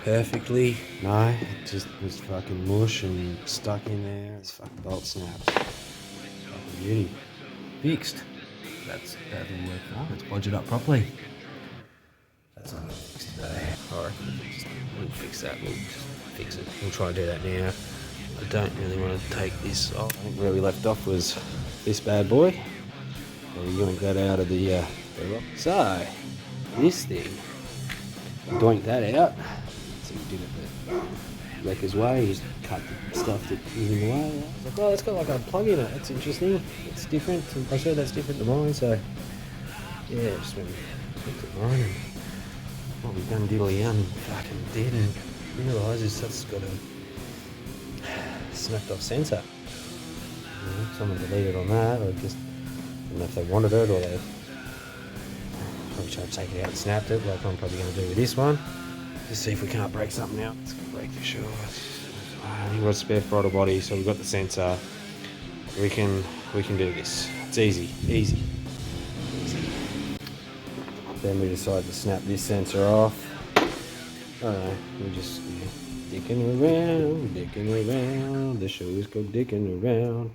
perfectly. No, it just was fucking mush and stuck in there. It's fucking bolt snapped. Fucking beauty. Fixed. That'll work fine. Let's bodge it up properly. That's not gonna fix today. Alright, we'll fix that. We'll just fix it. We'll try to do that now. I don't really want to take this off. I think where we left off was this bad boy. And we yanked that out of the rock. So, this thing, doink that out. So we did it the wrecker's way. Just cut the stuff that was in the way. I was like, oh, that's got like a plug in it. That's interesting. It's different. I swear that's different to mine. So, yeah, just went and looked at mine and what we've done diddly fucking did and realises that's got a snapped off sensor. You know, someone deleted on that, or just I don't know if they wanted it or they probably tried to take it out and snapped it, like I'm probably going to do with this one. Just see if we can't break something out. It's going to break for sure. We've got a spare throttle body, so we've got the sensor. We can do this. It's easy. Then we decide to snap this sensor off. I don't know, we're just dicking around. The show is called Dicking Around.